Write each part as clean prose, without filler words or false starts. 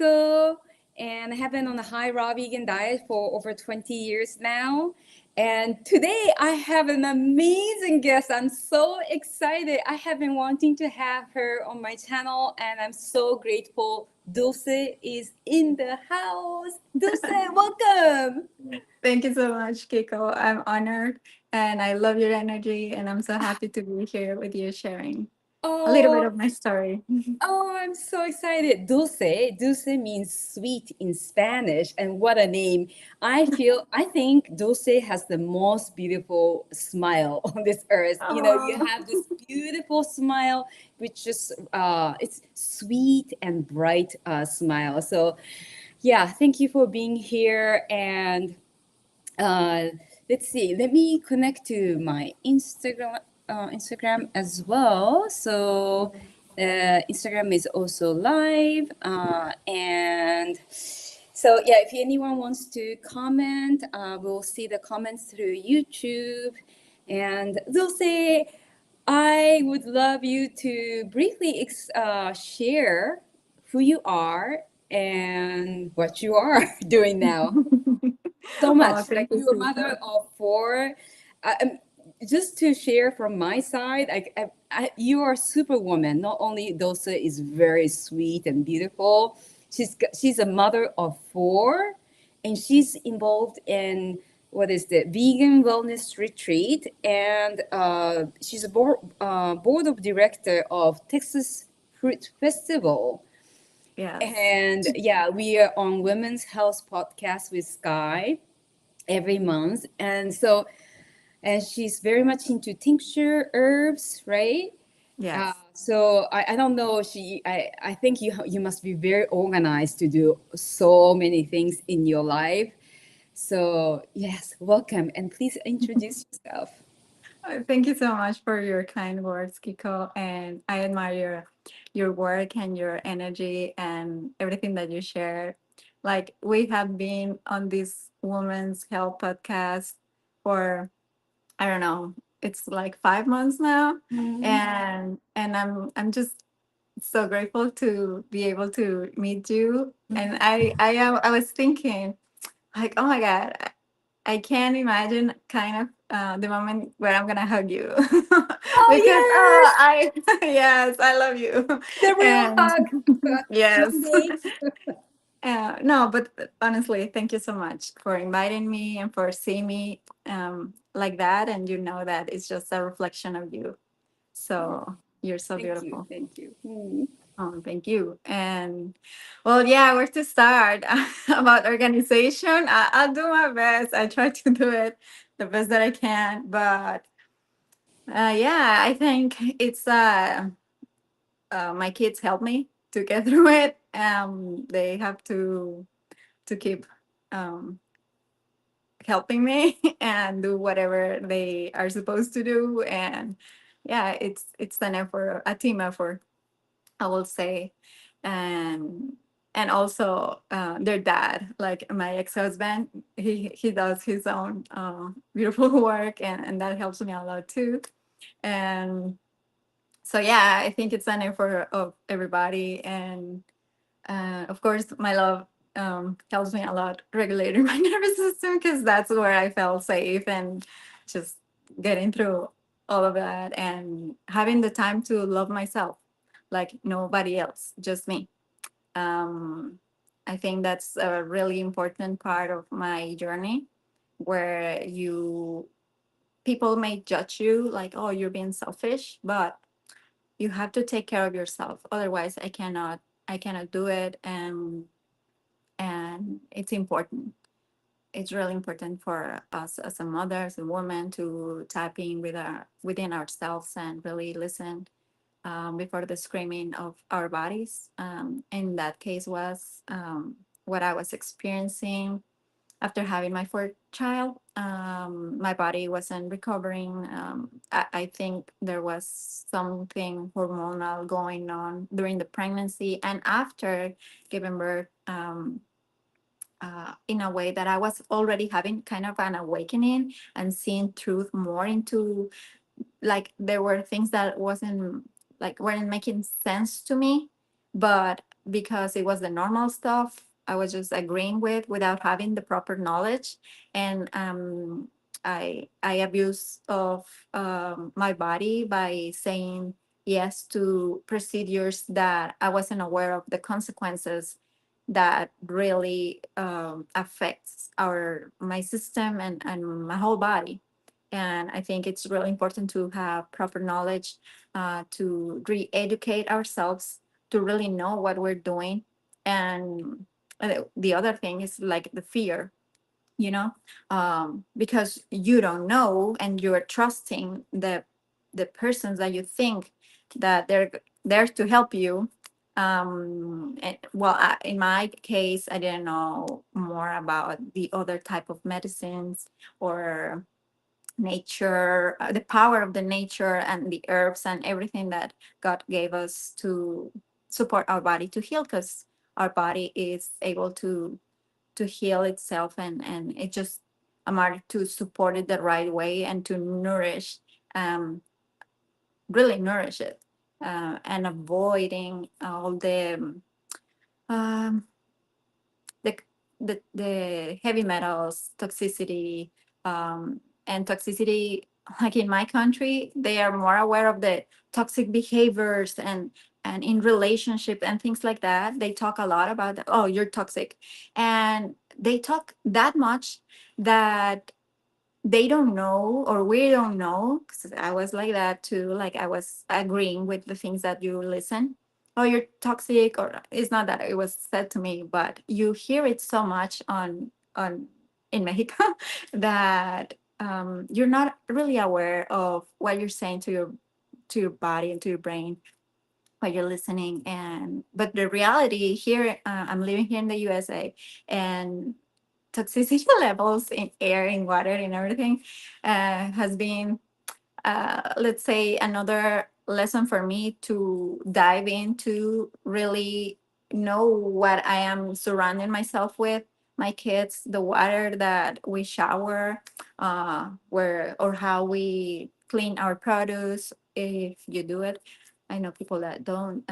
Kiko, and I have been on a high raw vegan diet for over 20 years now. And today I have an amazing guest. I'm so excited. I have been wanting to have her on my channel, and I'm so grateful. Dulce is in the house. Dulce, welcome. Thank you so much, Kiko. I'm honored and I love your energy, and I'm so happy to be here with you sharing a little bit Oh, of my story. Oh, I'm so excited. Dulce. Dulce means sweet in Spanish. And what a name. I think Dulce has the most beautiful smile on this earth. You know, you Oh, have this beautiful smile, which is, it's sweet and bright smile. So, yeah, thank you for being here. And uh, let's see. Let me connect to my Instagram as well. So Instagram is also live, and so yeah. If anyone wants to comment, we'll see the comments through YouTube, and they'll say. I would love you to briefly share who you are and what you are doing now so oh, much. Like thank you, you're a mother Kiko. of four. Just to share from my side, you are a superwoman. Not only Dulce is very sweet and beautiful, she's a mother of four, and she's involved in what is the vegan wellness retreat, and she's a board of director of Texas Fruit Festival. Yes. And yeah, we are on Women's Health Podcast with Sky every month. And she's very much into tincture herbs, right? Yes. So I don't know. I think you must be very organized to do so many things in your life. So yes, welcome, and please introduce yourself. Thank you so much for your kind words, Kiko. And I admire your work and your energy and everything that you share. Like, we have been on this Women's Health podcast for, I don't know, it's like 5 months now. Mhm. And I'm just so grateful to be able to meet you. And I was thinking, like, oh my God, I can't imagine kind of the moment where I'm gonna hug you. Oh Because yes, I yes, I love you. the real And hug. yes. Someday. No, but honestly, thank you so much for inviting me and for seeing me like that. And you know that it's just a reflection of you. So you're so Thank you, beautiful. thank you. Mhm. Oh, thank you. And well, yeah, where to start? About organization, I'll do my best. I try to do it the best that I can. But yeah, I think it's my kids help me to get through it. They have to keep um, helping me and do whatever they are supposed to do. And yeah, it's an effort, a team effort, I will say. And and also their dad, like my ex-husband, he does his own beautiful work, and that helps me a lot too. And so yeah, I think it's an effort of everybody. And of course my love helps me a lot regulating my nervous system, because that's where I felt safe, and just getting through all of that and having the time to love myself like nobody else, just me. um, I think that's a really important part of my journey, where you people may judge you like, oh, you're being selfish, but you have to take care of yourself. Otherwise, I cannot do it. And it's important. It's really important for us as a mother, as a woman, to tap in within ourselves and really listen before the screaming of our bodies. In that case was what I was experiencing after having my fourth child. My body wasn't recovering. I think there was something hormonal going on during the pregnancy and after giving birth. In a way that I was already having kind of an awakening and seeing truth more into, like, there were things that weren't making sense to me, but because it was the normal stuff I was just agreeing with without having the proper knowledge. And I abuse of my body by saying yes to procedures that I wasn't aware of the consequences that really affects my system and my whole body. And I think it's really important to have proper knowledge, to re-educate ourselves, to really know what we're doing. And the other thing is like the fear, you know, because you don't know and you're trusting the persons that you think that they're there to help you. Well, in my case, I didn't know more about the other type of medicines or nature, the power of the nature and the herbs and everything that God gave us to support our body to heal, because our body is able to heal itself, and it just a matter to support it the right way and to nourish, um, really nourish it, and avoiding all um, the the heavy metals, toxicity, and toxicity. Like in my country, they are more aware of the toxic behaviors and in relationship and things like that. They talk a lot about that. Oh, you're toxic, and they talk that much that they don't know or we don't know, because I was like that too, like I was agreeing with the things that you listen. Oh, you're toxic, or it's not that it was said to me, but you hear it so much on in Mexico that you're not really aware of what you're saying to your body and to your brain while you're listening. And but the reality here, I'm living here in the USA, and toxicity levels in air, in water, in everything, has been, let's say, another lesson for me to dive into, really know what I am surrounding myself with. My kids, the water that we shower, where or how we clean our produce, if you do it. I know people that don't,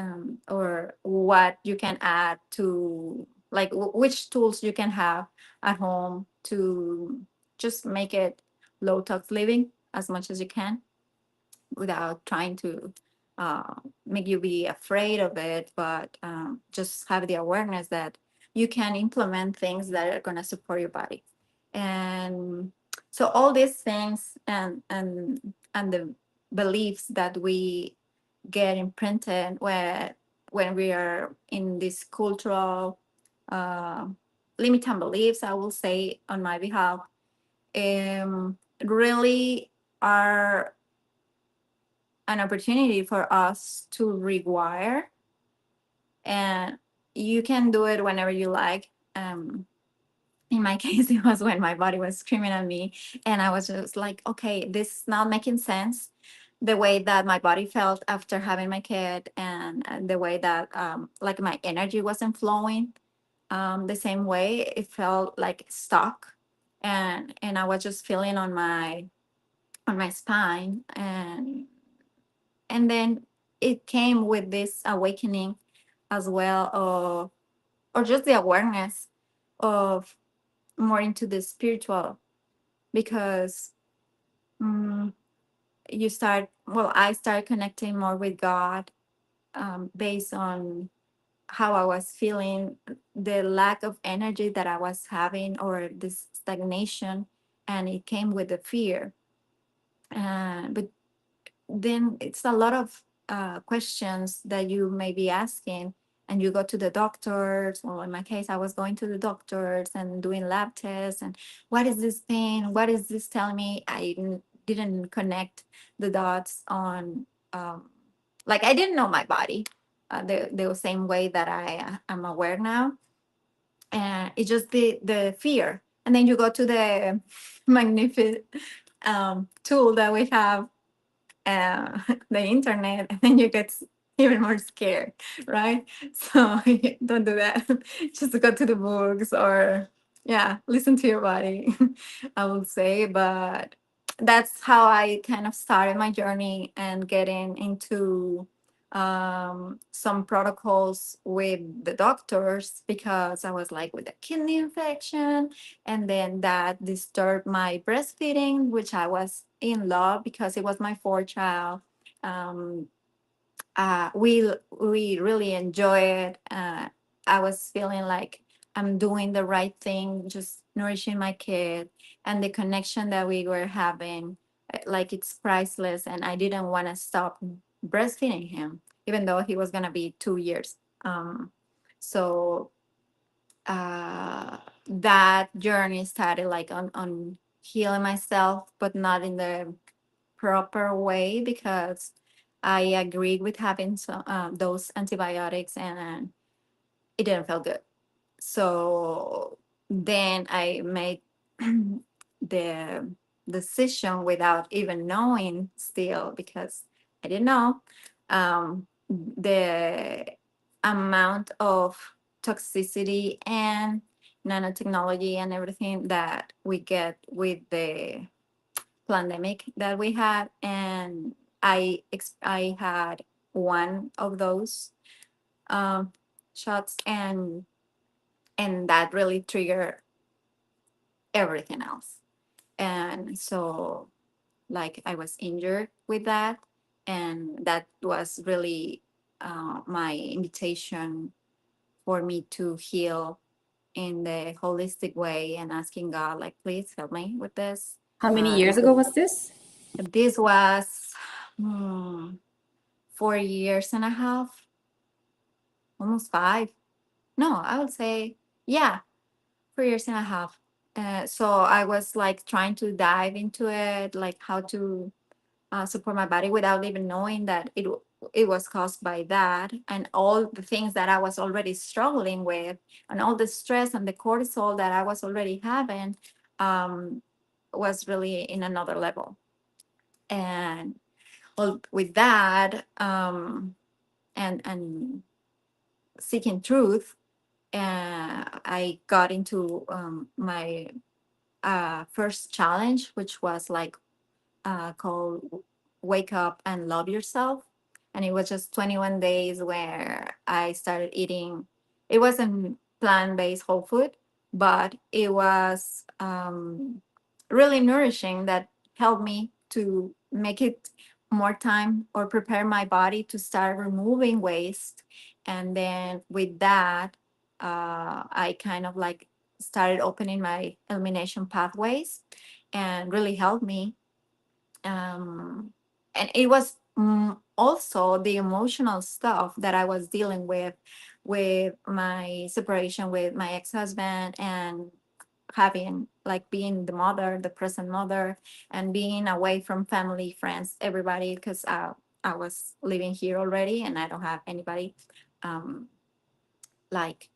or what you can add to, like which tools you can have at home to just make it low tox living as much as you can, without trying to make you be afraid of it, but just have the awareness that you can implement things that are going to support your body. And so all these things and the beliefs that we get imprinted when we are in this cultural uh, limiting beliefs, I will say on my behalf, really are an opportunity for us to rewire. And you can do it whenever you like. In my case, it was when my body was screaming at me, and I was just like, okay, this is not making sense. The way that my body felt after having my kid, and the way that like my energy wasn't flowing the same way. It felt like stuck, and I was just feeling on my spine, and then it came with this awakening as well, or just the awareness of more into the spiritual, because um, I started connecting more with God, based on how I was feeling, the lack of energy that I was having, or this stagnation, and it came with the fear. But then it's a lot of questions that you may be asking, and you go to the doctors. Well, in my case, I was going to the doctors and doing lab tests, and what is this pain, what is this telling me? Didn't connect the dots on, like, I didn't know my body the same way that I am aware now. And it's just the fear. And then you go to the magnificent tool that we have, the internet, and then you get even more scared, right? So don't do that. Just go to the books, or yeah, listen to your body. I would say. But that's how I kind of started my journey and getting into some protocols with the doctors because I was like with a kidney infection, and then that disturbed my breastfeeding, which I was in love because it was my fourth child. Um, we really enjoy it. I was feeling like I'm doing the right thing, just nourishing my kid, and the connection that we were having, like it's priceless. And I didn't want to stop breastfeeding him, even though he was gonna be 2 years. So that journey started like on healing myself, but not in the proper way because I agreed with having those antibiotics, and it didn't feel good. So then I made the decision without even knowing still because I didn't know the amount of toxicity and nanotechnology and everything that we get with the pandemic that we had, and I had one of those um, shots, and that really triggered everything else. And so, like, I was injured with that, and that was really my invitation for me to heal in the holistic way and asking God, like, please help me with this. How many If years ago was this? this was hmm, 4 years and a half, almost five. No, I would say, yeah, 4 years and a half. So I was like trying to dive into it, like how to support my body without even knowing that it was caused by that and all the things that I was already struggling with, and all the stress and the cortisol that I was already having um, was really in another level. And well, with that and seeking truth, I got into my first challenge, which was like called Wake Up and Love Yourself. And it was just 21 days where I started eating. It wasn't plant based whole food, but it was really nourishing that helped me to make it more time or prepare my body to start removing waste. And then with that, I kind of like started opening my elimination pathways and really helped me. And it was also the emotional stuff that I was dealing with my separation with my ex-husband, and having like being the mother, the present mother, and being away from family, friends, everybody, because I was living here already and I don't have anybody um, like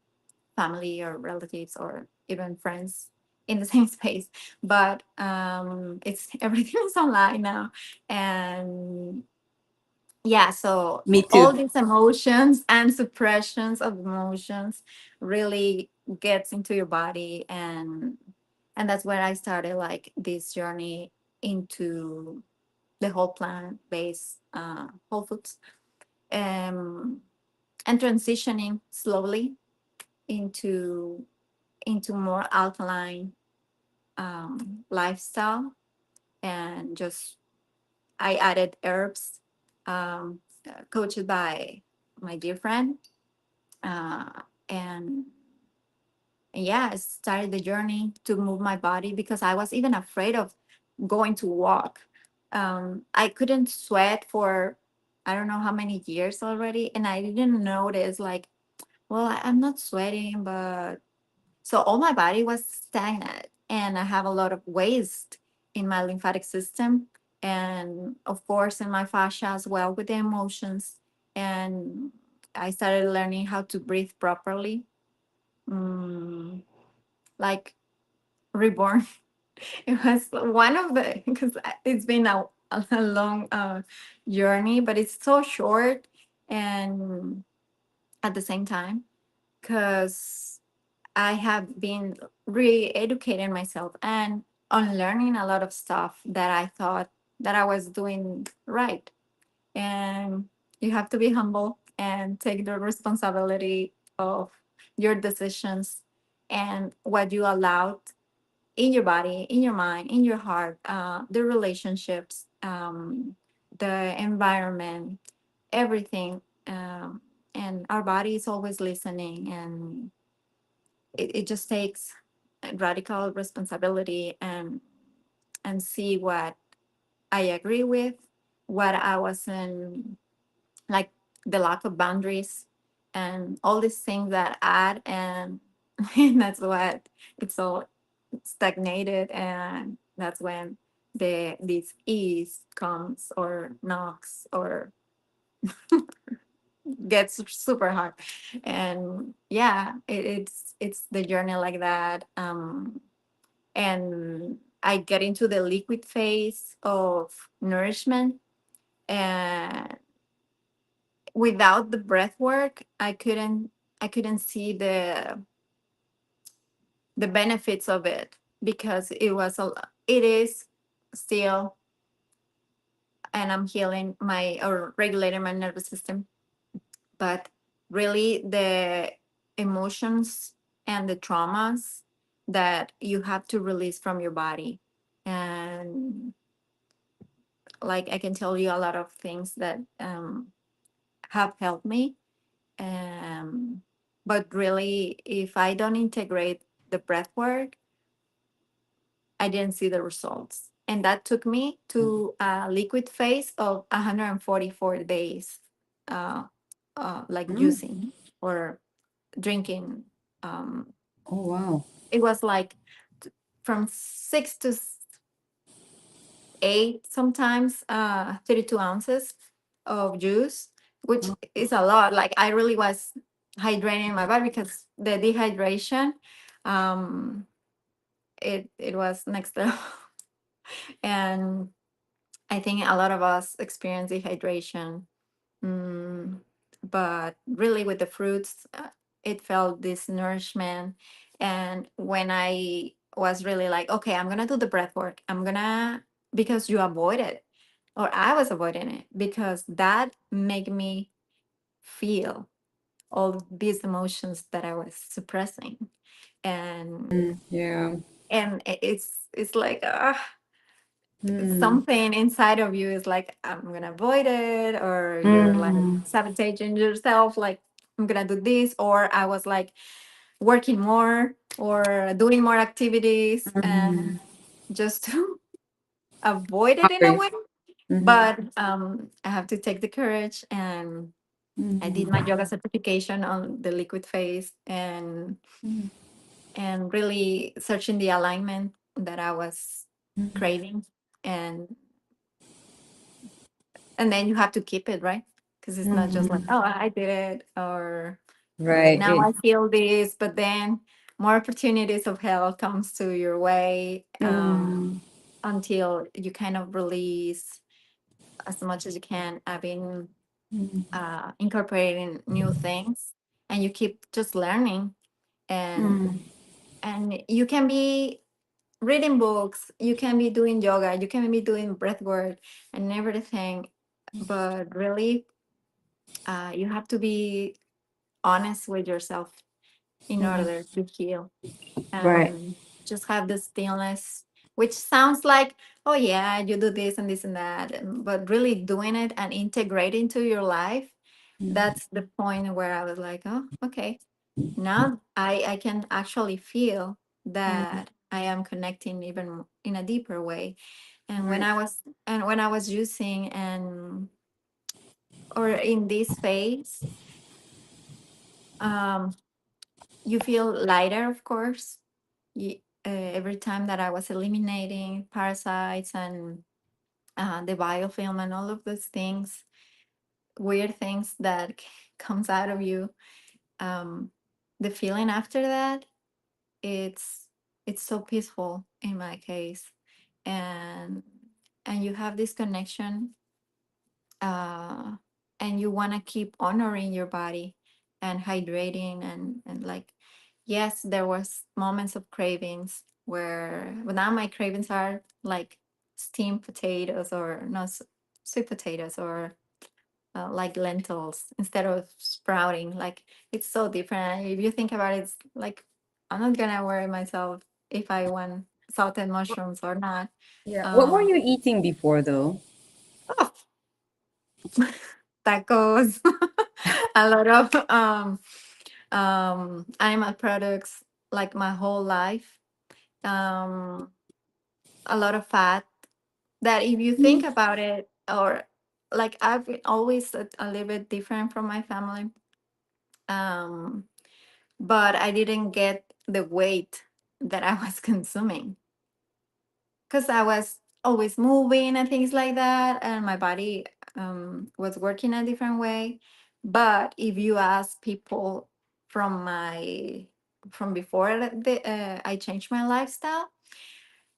family or relatives or even friends in the same space. But it's everything is online now. And yeah, so Me too. all these emotions and suppressions of emotions really gets into your body, and that's where I started like this journey into the whole plant based whole foods, um, and transitioning slowly into more alkaline lifestyle. And just I added herbs, coached by my dear friend, uh, and yeah, I started the journey to move my body because I was even afraid of going to walk. I couldn't sweat for I don't know how many years already, and I didn't notice like, well, I'm not sweating, but so all my body was stagnant, and I have a lot of waste in my lymphatic system, and of course in my fascia as well with the emotions. And I started learning how to breathe properly, mm, like reborn. It was one of the because it's been a long journey, but it's so short and at the same time because I have been re-educating myself and unlearning a lot of stuff that I thought that I was doing right. And You have to be humble and take the responsibility of your decisions and what you allowed in your body, in your mind, in your heart, the relationships, the environment, everything. And our body is always listening, and it just takes radical responsibility and see what I agree with, what I wasn't, like the lack of boundaries and all these things that add, and, and that's what it's all stagnated, and that's when this ease comes or knocks or gets super hard. And yeah, it's the journey like that. And I get into the liquid phase of nourishment, and without the breath work, I couldn't see the benefits of it, because it is still, and I'm healing my or regulating my nervous system, but really the emotions and the traumas that you have to release from your body. And like, I can tell you a lot of things that have helped me. um, but really, if I don't integrate the breath work, I didn't see the results. And that took me to a liquid phase of 144 days, uh, like Mm. juicing or drinking. Um, Oh, wow. it was like from 6 to 8, sometimes 32 ounces of juice, which Oh, is a lot. Like, I really was hydrating my body, because the dehydration, um, it was next level. And I think a lot of us experience dehydration. Mm, but really, with the fruits, it felt this nourishment. And when I was really like, okay, I'm going to do the breath work, because you avoid it, or I was avoiding it, because that made me feel all these emotions that I was suppressing. And yeah. it's like, Mm. something inside of you is like, I'm gonna avoid it, or you're like Mm. sabotaging yourself, like, I'm gonna do this, or I was like working more or doing more activities, Mm. just to avoid it in a Sorry. way. Mm-hmm. But I have to take the courage, and I did my Mm-hmm. yoga certification on the liquid phase, and really searching the alignment that I was craving. And and then you have to keep it, right? Because it's not just like, Mm-hmm. oh, I did it, or Right. now I feel this, but then more opportunities of health comes to your way, Mm. until you kind of release as much as you can. I've been incorporating new things, and you keep just learning. and Mm. and you can be reading books, you can be doing yoga, you can be doing breath work and everything, but really, you have to be honest with yourself in Mm. order to heal, Right. and just have the stillness, which sounds like, oh yeah, you do this and this and that, but really doing it and integrating to your life, that's the point where I was like, oh, okay, now I can actually feel Mm. that I am connecting even in a deeper way. and when Right. i was and when I was using, and or in this phase, um you feel lighter, of course. Every time that I was eliminating parasites and the biofilm and all of those things, weird things that comes out of you, um, the feeling after that, it's it's so peaceful in my case. And and you have this connection, uh, and you want to keep honoring your body and hydrating, and like, yes, there was moments of cravings where, but now my cravings are like steamed potatoes, or no, sweet potatoes, or like lentils instead of sprouting. Like it's so different. If you think about it, it's like I'm not gonna worry myself if I want salted mushrooms or not. Yeah. What were Um, you eating before though? oh, tacos, a lot of animal products, like my whole life. Um, a lot of fat. That if you think about it, or like I've been always a little bit different from my family. Um, but I didn't get the weight that I was consuming because I was always moving and things like that, and my body was working a different way. But if you ask people from my from before I changed my lifestyle,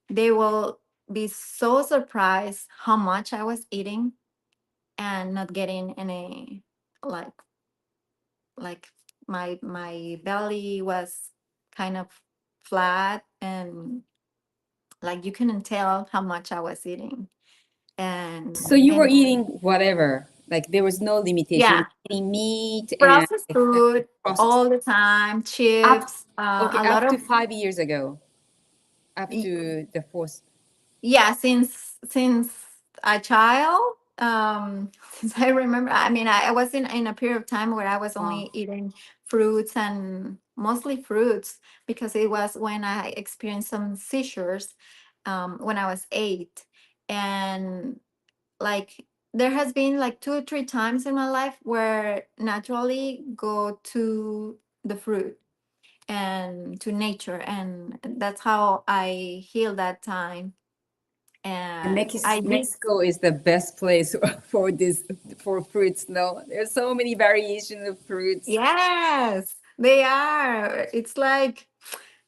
they will be so surprised how much I was eating and not getting any, like like my belly was kind of flat, and like you couldn't tell how much I was eating. So you were And eating whatever, like there was no limitation. You yeah, were eating meat and processed like food processed all the time, up. chips, Okay, a lot up to of 5 years ago, up y- to the fourth. yeah, since a child. Since I remember, I mean, I was in a period of time where I was Wow. only eating fruits, and mostly fruits, because it was when I experienced some seizures when I was 8. And like there has been like 2 or 3 times in my life where naturally go to the fruit and to nature, and that's how I heal that time. And And I did. Mexico is the best place for this for fruits. No, there's so many variations of fruits. Yes, they are. It's like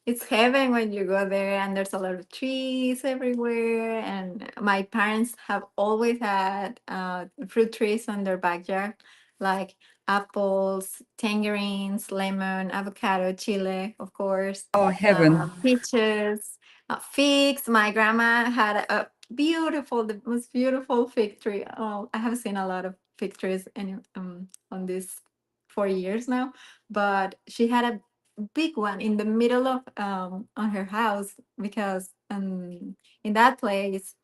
it's heaven when you go there, and there's a lot of trees everywhere. And my parents have always had fruit trees on their backyard, like apples, tangerines, lemon, avocado, chile, of course, Oh, heaven. peaches, figs. My grandma had a beautiful, the most beautiful fig tree. Oh, I have seen a lot of fig trees on these 4 years now, but she had a big one in the middle of on her house, because in that place,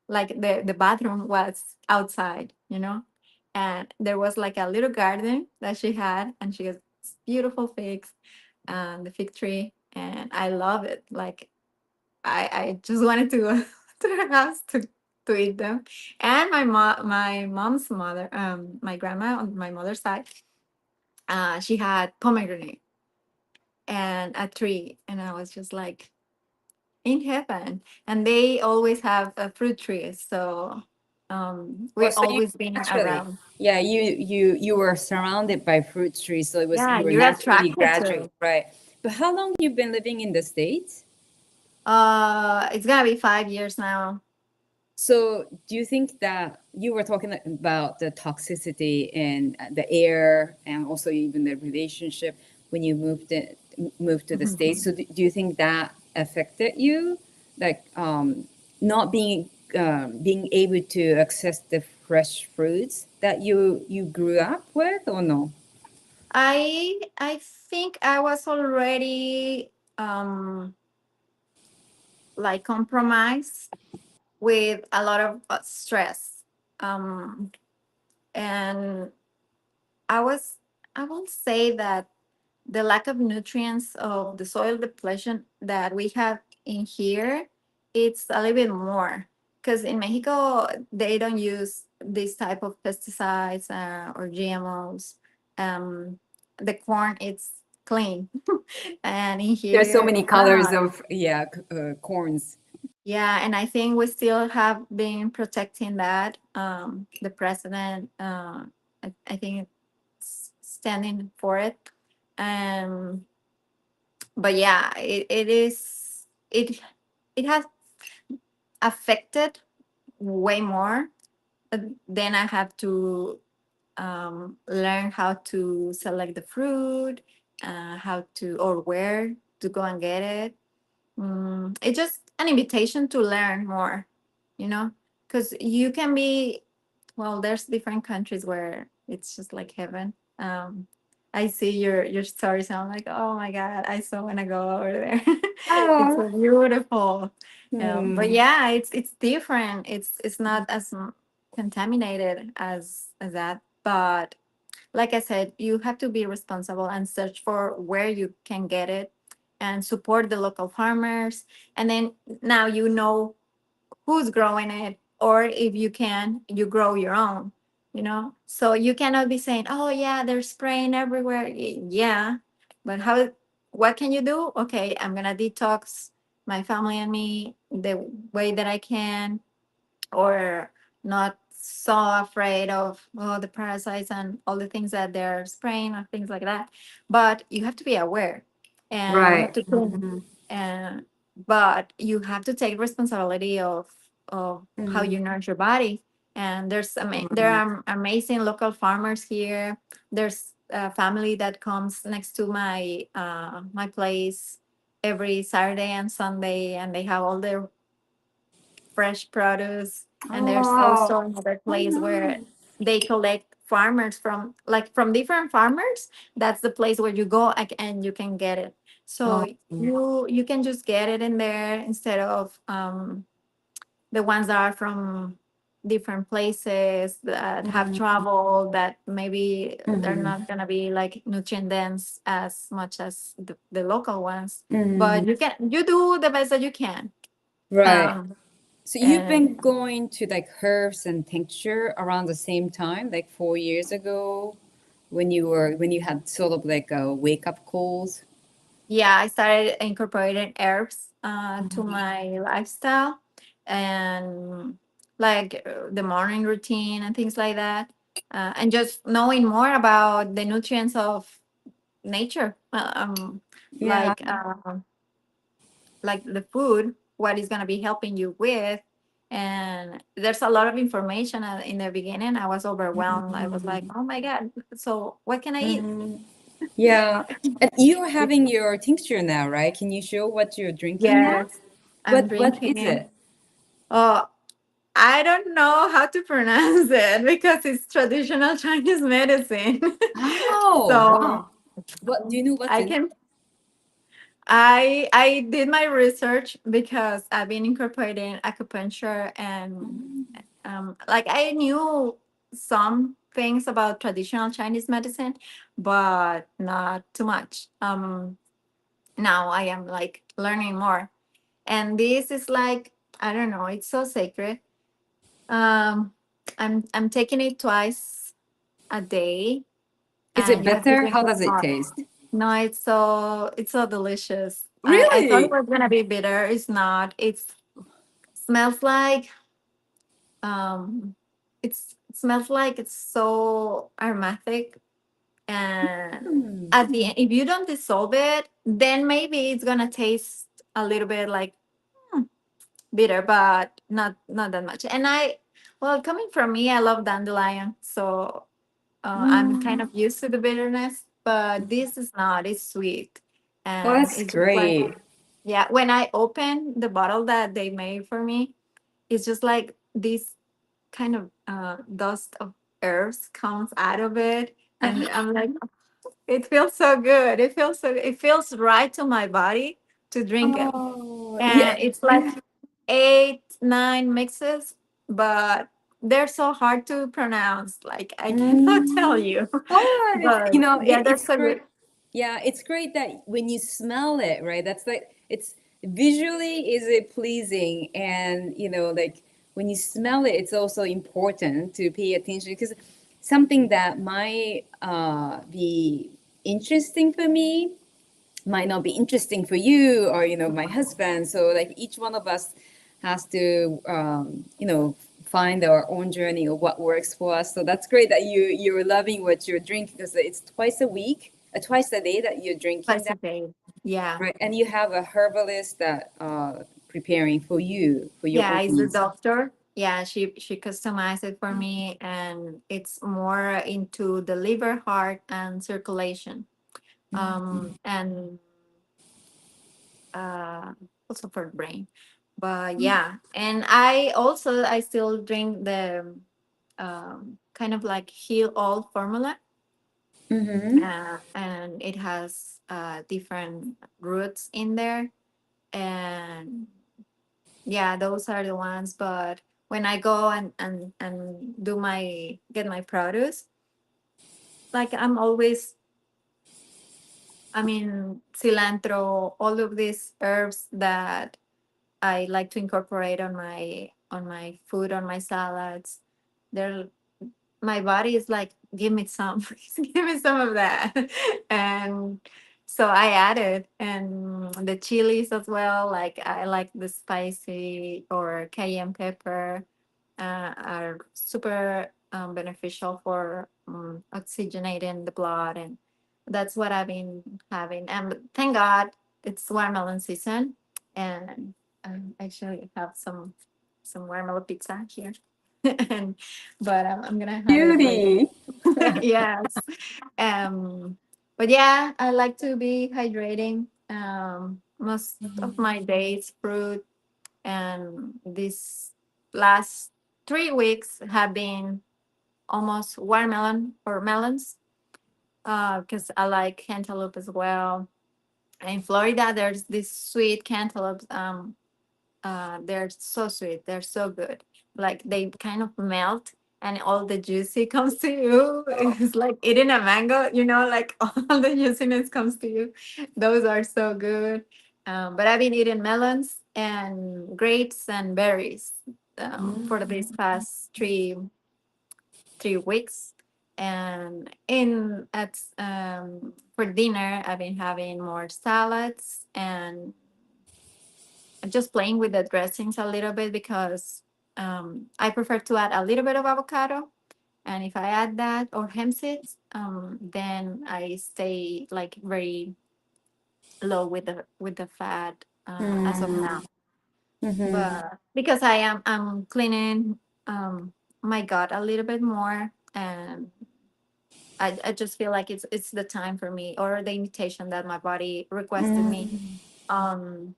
like the bathroom was outside, and there was like a little garden that she had, and she has beautiful figs and the fig tree, and I love it. Like I just wanted to go to her house to eat them. And my mom's mother, my grandma on my mother's side, she had pomegranate and a tree, and I was just like in heaven. And they always have a fruit trees, so Oh, we're so you always being naturally, around. yeah, you were surrounded by fruit trees, so it was Yeah, you were you're naturally attracted graduated, to. right? But how long you been living in the States? It's gonna be 5 years now. So do you think that you were talking about the toxicity in the air and also even the relationship when you moved to the States? So do you think that affected you, like not being able to access the fresh fruits that you grew up with, or no? I think I was already like compromised with a lot of stress, um and I won't say that the lack of nutrients of the soil depletion that we have in here, it's a little bit more, because in Mexico they don't use this type of pesticides or GMOs. um, the corn, it's clean. And in There's so here many it's colors not. of corns. Yeah, and I think we still have been protecting that. The president, I think it's standing for it. um but yeah, it has affected way more. Then I have to learn how to select the fruit, how to, or where to go and get it. It's just an invitation to learn more, because you can be, well, there's different countries where it's just like heaven. I see your stories and I'm like, oh my God, I so want to go over there. It's Oh. so beautiful. But Hmm. yeah, it's different. It's not as contaminated as that. But like I said, you have to be responsible and search for where you can get it and support the local farmers. And then now you know who's growing it, or if you can, you grow your own, so you cannot be saying, oh yeah, they're spraying everywhere. Yeah, but what can you do? Okay, I'm gonna detox my family and me the way that I can, or not so afraid of the parasites and all the things that they're spraying or things like that. But you have to be aware, and you have Right. to clean, and but you have to take responsibility of how Mm-hmm. you nourish your body. And there are amazing local farmers here. There's a family that comes next to my place every Saturday and Sunday, and they have all their fresh produce. And there's Oh, also another oh place where no. they collect farmers from different farmers. That's the place where you go and you can get it. So Oh. you can just get it in there instead of the ones that are from different places that have travel, that maybe they're Mm-hmm. not gonna be like nutrient dense as much as the local ones. Mm-hmm. But you do the best that you can. Right. um, So you've been and going to like herbs and tincture around the same time, like 4 years ago, when you had sort of like a wake up calls. yeah, I started incorporating herbs to my lifestyle, and like the morning routine and things like that, and just knowing more about the nutrients of nature, Yeah. like the food, what is going to be helping you with. And there's a lot of information. In the beginning I was overwhelmed. I was like, oh my God, so what can I eat? Mhm. Yeah. And you're having your tincture now, right? Can you show what you're drinking now? Yes, I'm What is drinking. it? Oh, I don't know how to pronounce it because it's traditional Chinese medicine. Oh, So wow. What do you know what's I in it? can I did my research because I've been incorporating acupuncture, and like I knew some things about traditional Chinese medicine, but not too much. Now I am like learning more. And this is like, I don't know, it's so sacred. Um, I'm taking it twice a day, Is it and you have to better? drink How it does it hot. taste? No, it's so delicious. I thought it Really? was gonna be bitter. It's not. It smells like um, it smells like it's so aromatic. And Hmm. at the end, if you don't dissolve it, then maybe it's gonna taste a little bit like bitter, but not that much. And well, coming from me, I love dandelion, so I'm kind Mm. of used to the bitterness. But this is not. It's sweet, Oh, and that's it's just like, great. yeah. When I open the bottle that they made for me, it's just like this kind of dust of herbs comes out of it, and I'm like, it feels so good. It feels right to my body to drink it. Oh, yeah. And it's like 8, 9 mixes, but they're so hard to pronounce. Like I cannot tell Mm. you. Oh, But yeah, they're it's so great. good. Yeah, it's great that when you smell it, right? That's like it's visually is it pleasing, and like when you smell it, it's also important to pay attention because something that might be interesting for me might not be interesting for you or my husband. So like each one of us has to find our own journey of what works for us. So that's great that you're loving what you're drinking because it's twice a week, twice a day that you're drinking Twice a that, day. Yeah. right? And you have a herbalist that preparing for you for your Yeah, own it's the needs. doctor. Yeah, she customized it for me, and it's more into the liver, heart, and circulation. And uh, also for the brain. But yeah, and I still drink the kind of like heal all formula, Mm-hmm. and it has different roots in there, and yeah, those are the ones. But when I go and do my get my produce, like I'm always, I mean, cilantro, all of these herbs that I like to incorporate on my food, on my salads. They're My body is like, give me some, give me some of that. And so I added, and the chilies as well. Like I like the spicy or cayenne pepper, are super beneficial for oxygenating the blood, and that's what I've been having. And thank God it's watermelon season, and actually have some watermelon pizza here. And but I'm gonna have it later. Beauty. Yes. But yeah, I like to be hydrating. Most of my days fruit, and these last 3 weeks have been almost watermelon or melons, because I like cantaloupe as well. In Florida, there's this sweet cantaloupes. They're so sweet. They're so good. Like they kind of melt, and all the juicy comes to you. It's like eating a mango, like all the juiciness comes to you. Those are so good. But I've been eating melons and grapes and berries for these past three weeks. And in at for dinner, I've been having more salads and just playing with the dressings a little bit, because I prefer to add a little bit of avocado. And if I add that or hemp seeds, then I stay like very low with the fat as of now. Mm-hmm. But because I'm cleaning my gut a little bit more, and I just feel like it's the time for me, or the invitation that my body requested me um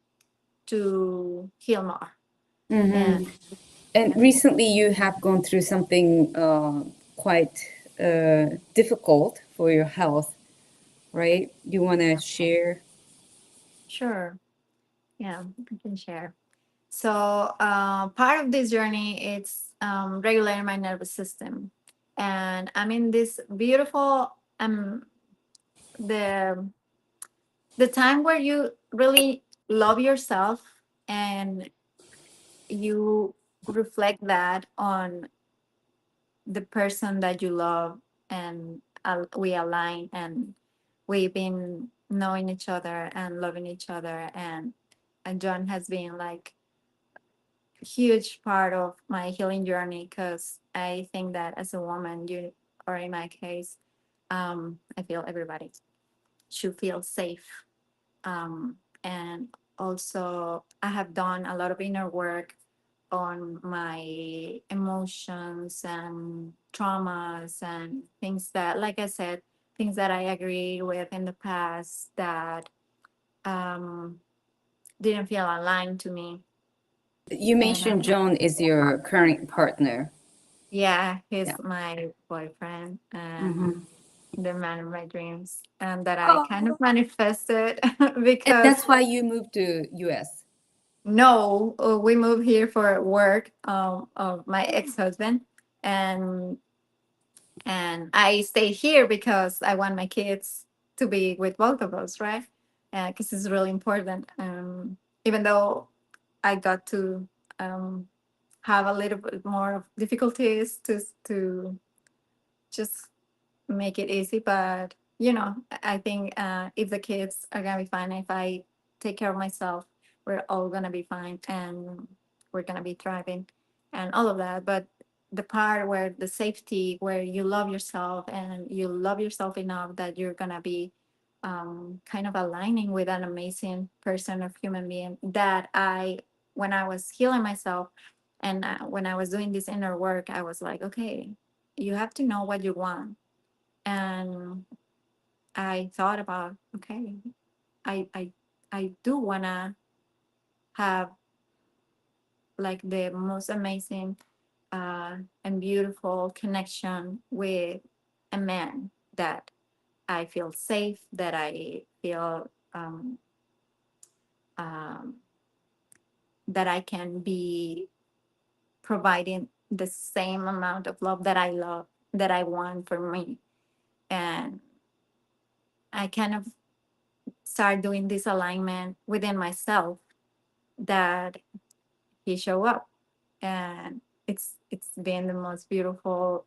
to heal more. And Mm-hmm. And recently, you have gone through something quite difficult for your health, right? You want to share? sure, yeah, I can share. So part of this journey, it's regulating my nervous system, and I'm in this beautiful the the time where you really love yourself, and you reflect that on the person that you love, and we align, and we've been knowing each other and loving each other, and John has been like huge part of my healing journey, because I think that as a woman, you, or in my case, I feel everybody should feel safe. And also, I have done a lot of inner work on my emotions and traumas and things that, like I said, things that I agree with in the past that um, didn't feel aligned to me. You And mentioned John is your current partner. yeah, he's Yeah. my boyfriend and Mm-hmm. the man of my dreams, and that I kind Oh, of manifested and because that's why you moved to US. no, we moved here for work of my ex-husband, and I stayed here because I want my kids to be with both of us, right? Because it's really important. Even though I got to um, have a little bit more of difficulties to just make it easy. But I think if the kids are gonna be fine, if I take care of myself, we're all gonna be fine, and we're gonna be thriving, and all of that. But the part where the safety, where you love yourself, and you love yourself enough that you're gonna be kind of aligning with an amazing person or human being, that when I was healing myself, and when I was doing this inner work, I was like, okay, you have to know what you want. And I thought about, okay, I I I do wanna have like the most amazing and beautiful connection with a man that I feel safe, that I feel um, that I can be providing the same amount of love that I love, that I want for me. And I kind of start doing this alignment within myself that he show up. And it's been the most beautiful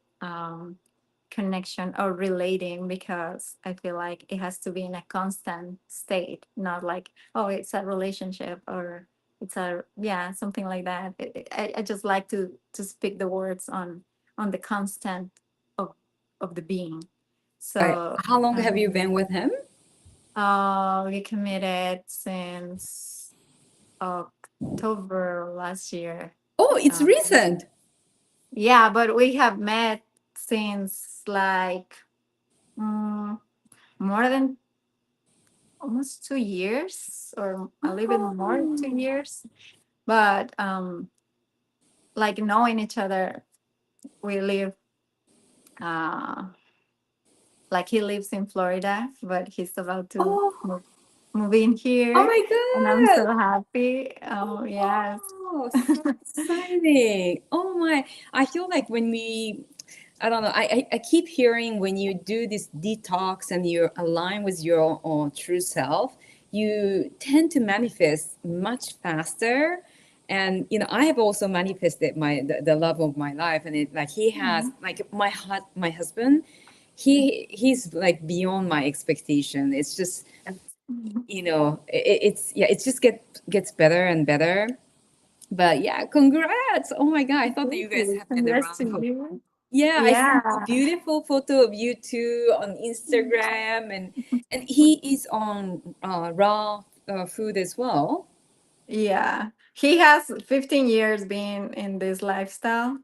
connection or relating, because I feel like it has to be in a constant state, not like, oh, it's a relationship, or it's a, yeah, something like that. I just like to speak the words on the constant of the being. So How long have you been with him? we committed since October last year. Oh, it's Um, recent. yeah, but we have met since like mm, more than almost 2 years, or a little bit more than Oh. 2 years. But like knowing each other, we live uh, like he lives in Florida, but he's about to Oh, move in oh here, my and I'm God. so happy. Oh yes. Oh, so exciting. Oh my. I feel like when we, I don't know, I keep hearing when you do this detox and you align with your own true self, you tend to manifest much faster. And I have also manifested the love of my life, and it like he has Mhm. like my husband, he's like beyond my expectation. It's just it's yeah, it just gets better and better. But yeah, congrats. Oh my God. I thought that Thank you guys you. have been Congrats around to for. you. Yeah, I see a Yeah. beautiful photo of you two on Instagram, and he is on raw food as well. Yeah, he has 15 years being in this lifestyle.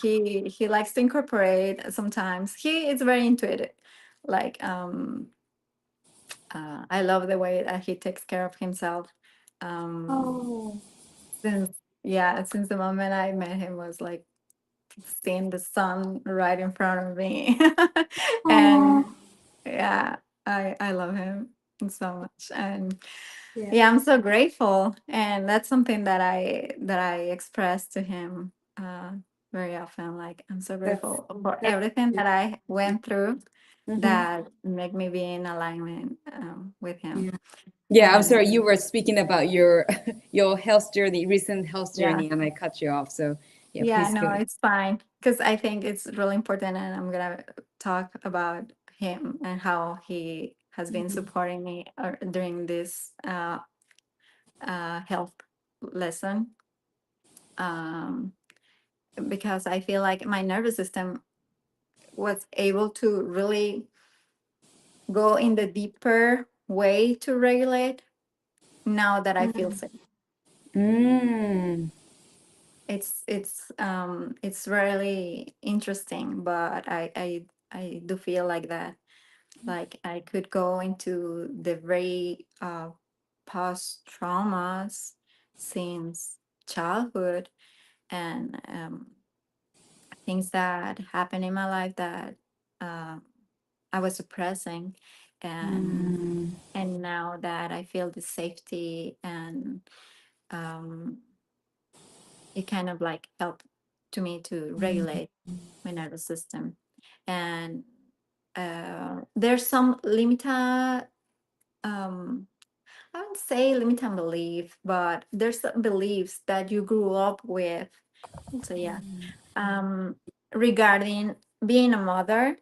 He likes to incorporate sometimes. He is very intuitive. Like I love the way that he takes care of himself. Um, Oh. since yeah, since the moment I met him was like seeing the sun right in front of me, and Oh. yeah, I love him so much. And Yeah. yeah, I'm so grateful, and that's something that I express to him very often. Like, I'm so That's grateful for that's everything that I went through hmm that make me be in alignment with him. yeah. Yeah, I'm And sorry. You were speaking about your your health journey, recent health yeah, journey, and I cut you off. So yeah, yeah, please no, go. it's fine, because I think it's really important, and I'm gonna talk about him and how he has been supporting me during this health lesson. Um, because I feel like my nervous system was able to really go in the deeper way to regulate now that I feel safe. Mm. It's really interesting, but I do feel like that. Like I could go into the very past traumas since childhood, and things that happened in my life that uh, I was suppressing, and Mm. now that I feel the safety, and um, it kind of like helped to me to regulate my nervous system. And there's some limited I wouldn't say limited belief, but there's some beliefs that you grew up with. So yeah, um, regarding being a mother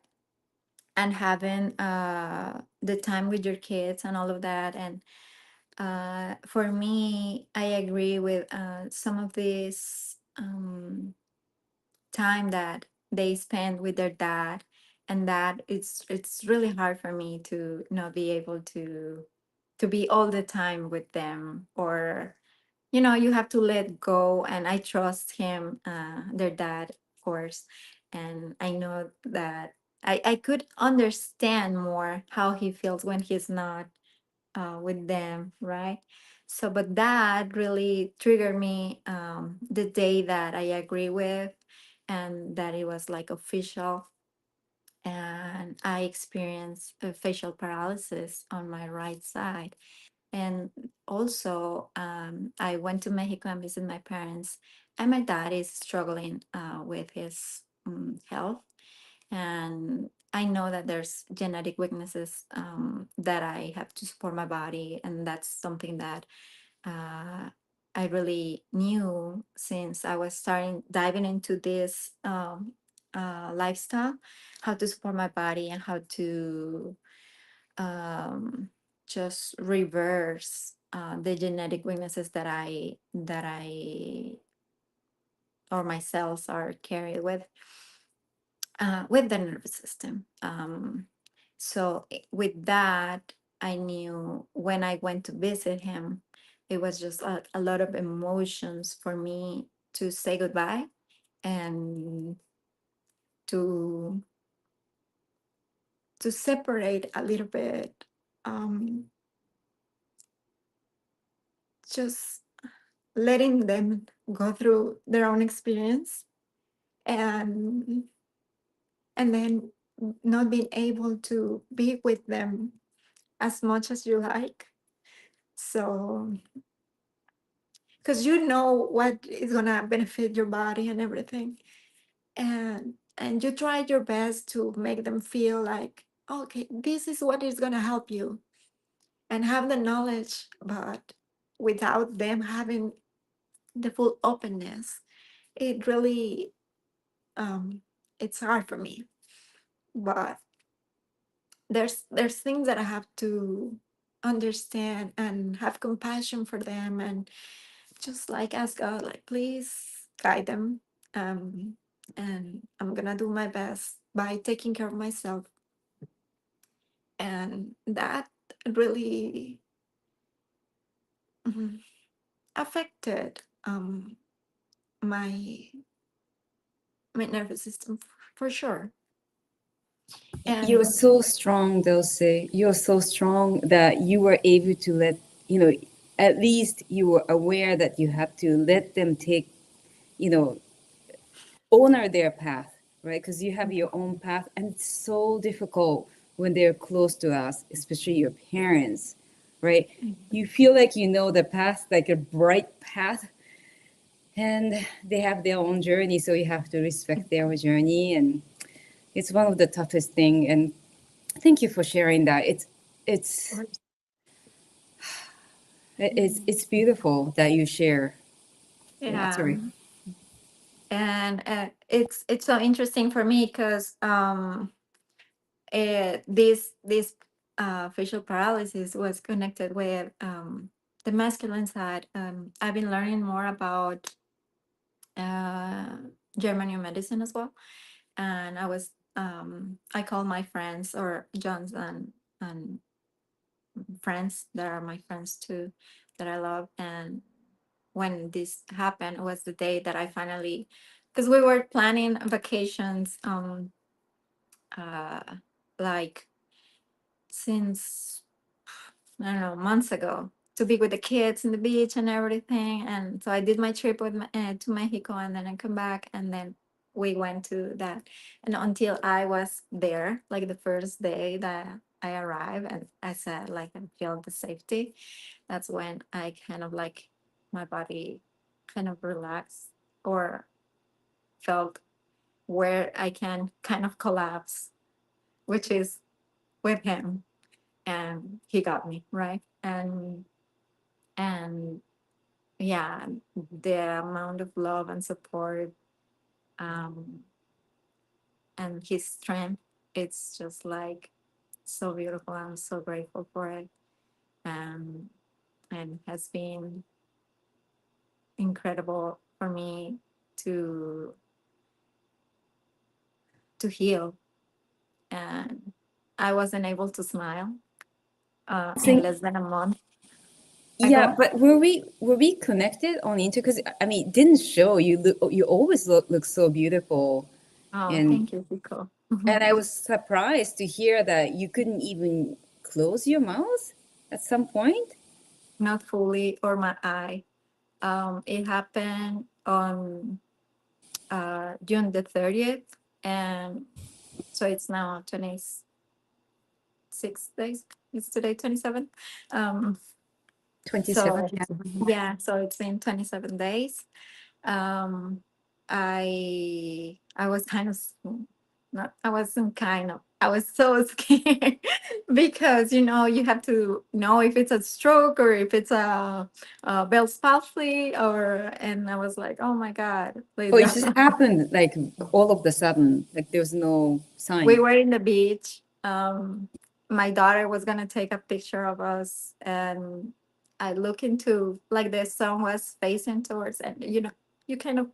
and having the time with your kids and all of that. And for me, I agree with some of this time that they spend with their dad, and that it's really hard for me to not be able to be all the time with them, or you have to let go. And I trust him, their dad, of course, and I know that I could understand more how he feels when he's not with them, right? So, but that really triggered me the day that I agree with, and that it was like official, and I experienced a facial paralysis on my right side. And also, I went to Mexico and visited my parents, and my dad is struggling with his health. And I know that there's genetic weaknesses that I have to support my body, and that's something that uh, I really knew since I was starting diving into this lifestyle, how to support my body and how to um, just reverse the genetic weaknesses that I or my cells are carried with the nervous system. So with that, I knew when I went to visit him, it was just a lot of emotions for me to say goodbye and to to separate a little bit, um, just letting them go through their own experience, and then not being able to be with them as much as you like. So, because you know what is gonna benefit your body and everything, and you try your best to make them feel like, okay, this is what is gonna help you, and have the knowledge, but without them having the full openness, it really it's hard for me. But there's things that I have to understand and have compassion for them, and just like ask God, like, please guide them. Um, and I'm gonna do my best by taking care of myself. And that really mhm, affected my my nervous system for sure. You're And so strong, Dulce. You're so strong that you were able to let, you know, at least you were aware that you have to let them take, you know, honor their path, right? Because you have your own path, and it's so difficult when they're close to us, especially your parents, right? You feel like you know the path, like a bright path, and they have their own journey, so you have to respect their journey, and it's one of the toughest thing. And thank you for sharing that. It's it's beautiful that you share. Yeah, yeah, sorry. and it's so interesting for me because this facial paralysis was connected with the masculine side. I've been learning more about uh, German new medicine as well, and I call my friends or John's and friends that are my friends too, that I love. And when this happened was the day that I finally, because we were planning vacations uh like since I don't know, months ago, to be with the kids in the beach and everything. And so I did my trip with to Mexico, and then I come back, and then we went to that. And until I was there, like the first day that I arrived, and I said, like, I feel the safety. That's when I kind of like my body kind of relaxed, or felt where I can kind of collapse, which is with him. And he got me right. And yeah, the amount of love and support, um and his strength, it's just like so beautiful. I'm so grateful for it. um and has been incredible for me to heal. And I wasn't able to smile in Think, less than a month yeah, ago. but were we connected on Inter? Because I mean, it didn't show you look. You always look so beautiful, Oh, and thank you, Pico. I was surprised to hear that you couldn't even close your mouth. at some point? Not fully, or my eye. It happened on June the 30th, and so it's now 26 days. It's today 27. Um, 27. so yeah, so it's been 27 days. um I was kind of not I wasn't kind of I was so scared because you have to know if it's a stroke or if it's a Bell's palsy, or and I was like, oh my god, please Oh, it God. just happened like all of the sudden. Like there was no We sign. were in the beach. My daughter was gonna take a picture of us, and I look into, like, the sun was facing towards, and you kind of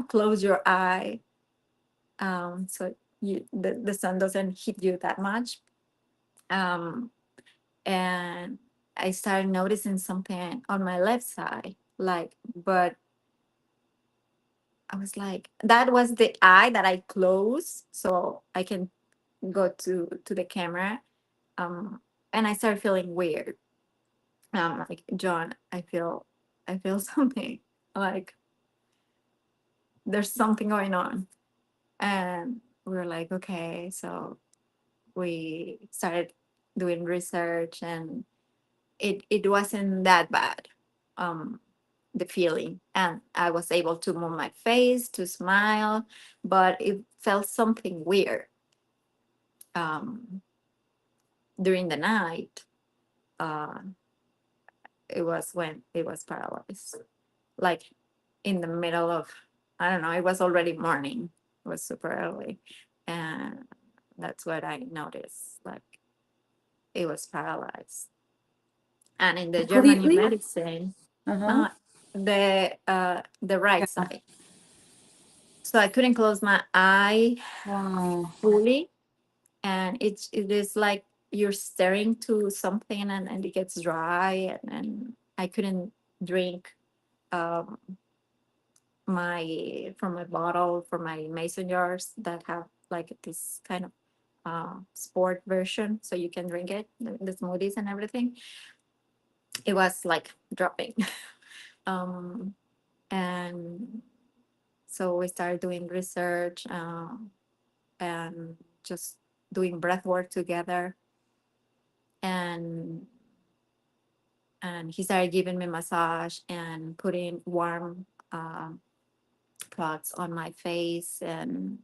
close your eye, so the sun doesn't hit you that much. um, and I started noticing something on my left side, like, but I was like, that was the eye that I closed so I can go to the camera. And I started feeling weird. Like, John, I feel something, like there's something going on. And we were like, okay. So we started doing research, and it wasn't that bad, um the feeling, and I was able to move my face to smile, but it felt something weird um during the night. uh it was when it was paralyzed, like in the middle of, I don't know, it was already morning, it was super early, and that's what I noticed, like it was paralyzed. And in the German Completely? medicine, Uh-huh. uh, the right side, so I couldn't close my eye Wow. fully, and it is like you're staring to something, and it gets dry, and I couldn't drink um, my from my bottle, from my mason jars that have like this kind of sport version, so you can drink it, the smoothies and everything. It was like dropping. um, and so we started doing research, and just doing breath work together, and he started giving me massage and putting warm cloths on my face, and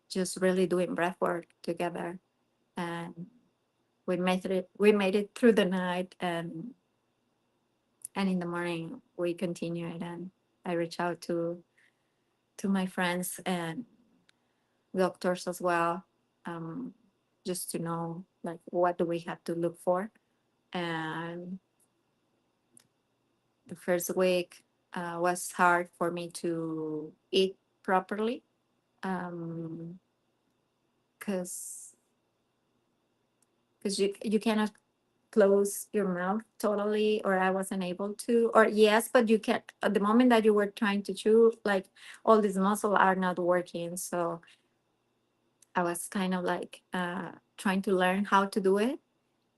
just really doing breath work together. And we made it through the night, and in the morning we continued, and I reached out to my friends and doctors as well, um, just to know, like, what do we have to look for. And the first week was hard for me to eat properly, because you cannot close your mouth totally, or I wasn't able to, or yes, but you can, at the moment that you were trying to chew, like, all these muscles are not working. So I was kind of like trying to learn how to do it,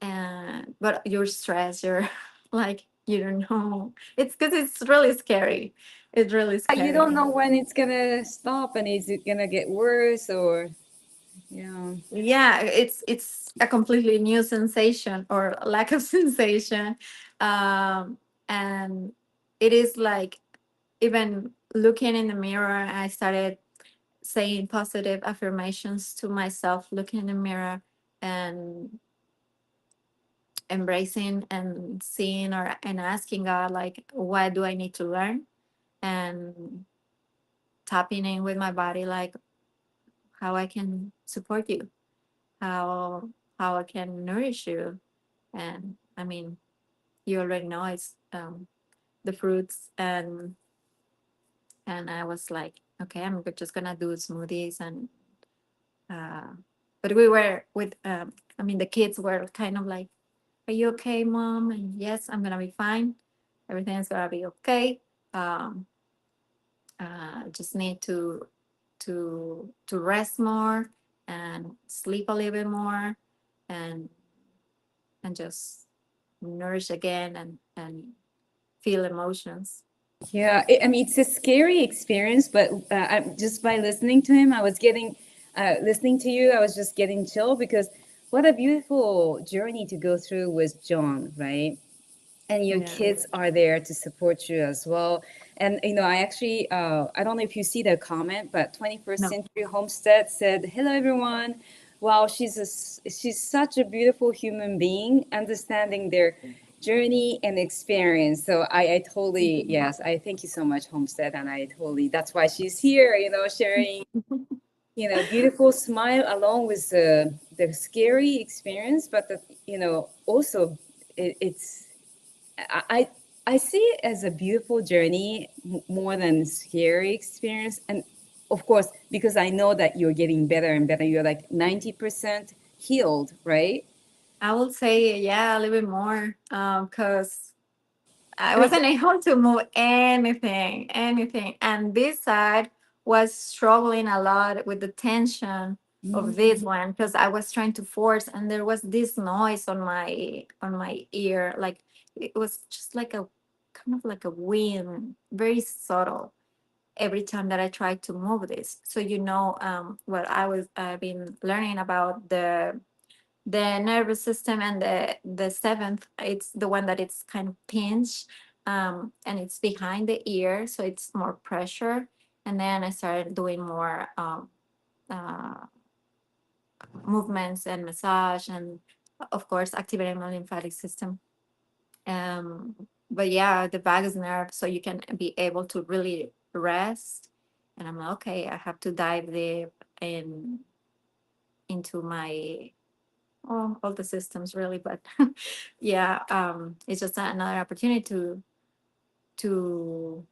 and but you're stressed, you're like, you don't know, it's because it's really scary, it's really You don't scary. know when it's gonna stop and is it gonna get worse or yeah. Yeah, it's a completely new sensation, or lack of sensation. And it is like, even looking in the mirror, I started saying positive affirmations to myself, looking in the mirror, and embracing and seeing, or and asking God, like, what do I need to learn, and tapping in with my body, like, how I can support you, how I can nourish you. And I mean, you already know it's the fruits, and I was like, okay, I'm just gonna do smoothies, and uh, but we were with I mean, the kids were kind of like, are you okay, mom? And yes, I'm gonna be fine, everything's gonna be okay. um, just need to rest more and sleep a little bit more, and just nourish again and feel emotions. Yeah, I mean, it's a scary experience, but just by listening to him, I was getting, listening to you, I was just getting chill because what a beautiful journey to go through with John, right? And your Yeah. kids are there to support you as well. And I actually, I don't know if you see the comment, but 21st No. Century Homestead said, "Hello, everyone. Wow, she's such a beautiful human being, understanding their journey and experience." So I totally, yes, I thank you so much, Homestead, and I totally, that's why she's here, sharing, beautiful smile along with the scary experience, but also it's I I see it as a beautiful journey more than scary experience. And of course, because I know that you're getting better and better, you're like 90% healed, right? I will say, yeah, a little bit more, because I I mean, wasn't able to move anything. And this side was struggling a lot with the tension of this one because I was trying to force, and there was this noise on my ear, like it was just like a kind of like a wind, very subtle. Every time that I tried to move this, so what I've been learning about the nervous system, and the seventh, it's the one that it's kind of pinched, and it's behind the ear, so it's more pressure. And then I started doing more uh, movements and massage, and of course activating my lymphatic system. um, but yeah, the vagus nerve, so you can be able to really rest. And I'm like, okay, I have to dive deep in into my all the systems really. But yeah, it's just another opportunity to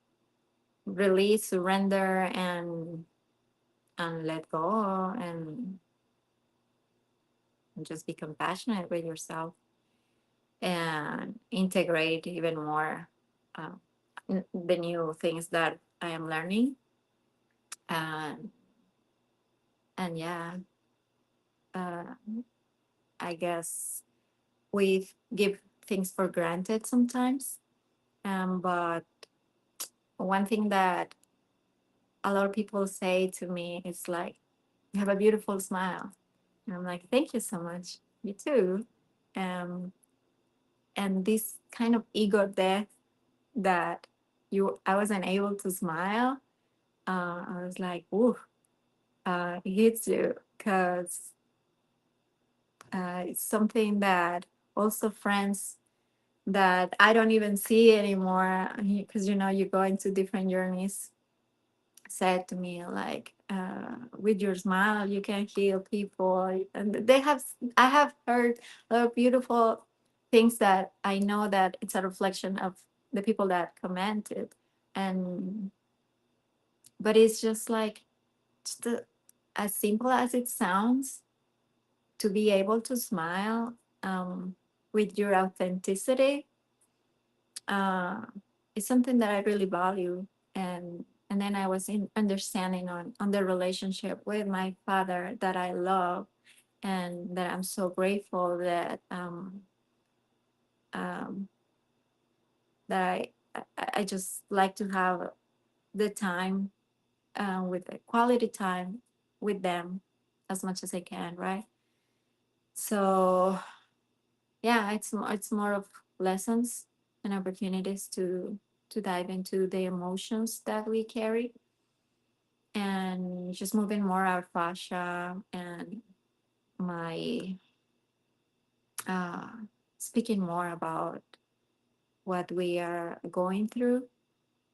release, surrender, and let go, and just be compassionate with yourself and integrate even more uh, the new things that I am learning. And and yeah, uh, I guess we give things for granted sometimes. But one thing that a lot of people say to me is like, "You have a beautiful smile," and I'm like, "Thank you so much. You too." Um, and this kind of ego death that I wasn't able to smile. I was like, "Ooh, it hits you," because it's something that also friends that I don't even see anymore, because you go into different journeys, said to me like, with your smile you can heal people. And I have heard a lot of beautiful things that I know that it's a reflection of the people that commented. And but it's just like, just as simple as it sounds, to be able to smile, with your authenticity, uh, is something that I really value. And then I was in understanding on the relationship with my father that I love, and that I'm so grateful that um, that I just like to have the time, with the quality time with them as much as I can, right? So yeah, it's more of lessons and opportunities to dive into the emotions that we carry, and just moving more our fascia, and my uh, speaking more about what we are going through.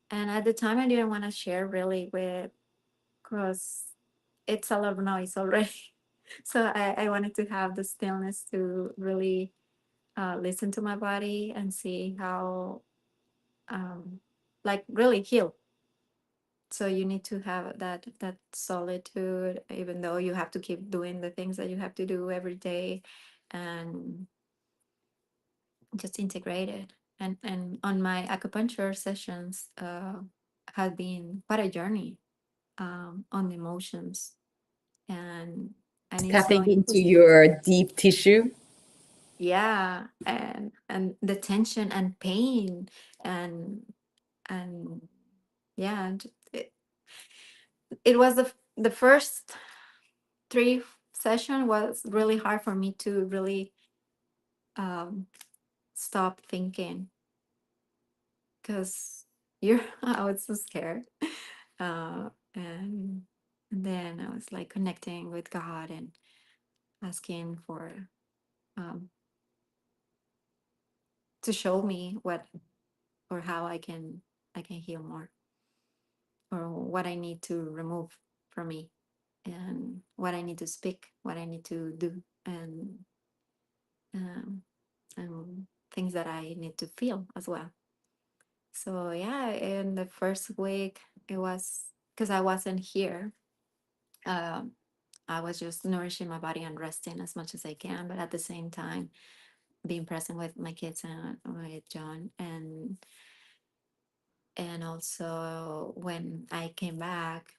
And at the time I didn't want to share really with, because it's a lot of noise already. So I wanted to have the stillness to really listen to my body and see how, like, really heal. So you need to have that solitude, even though you have to keep doing the things that you have to do every day, and just integrate it. And on my acupuncture sessions, have been quite a journey, on the emotions, and it's so tapping into interesting. your deep tissue. yeah, and the tension and pain and yeah, it was the first three session was really hard for me to really um stop thinking because you're I was so scared. uh and then I was like connecting with God and asking for um to show me what or how I can heal more, or what I need to remove from me, and what I need to speak, what I need to do, um, and things that I need to feel as well. So yeah, in the first week, it was because I wasn't here. Um, I was just nourishing my body and resting as much as I can, but at the same time, being present with my kids and with John, and also when I came back,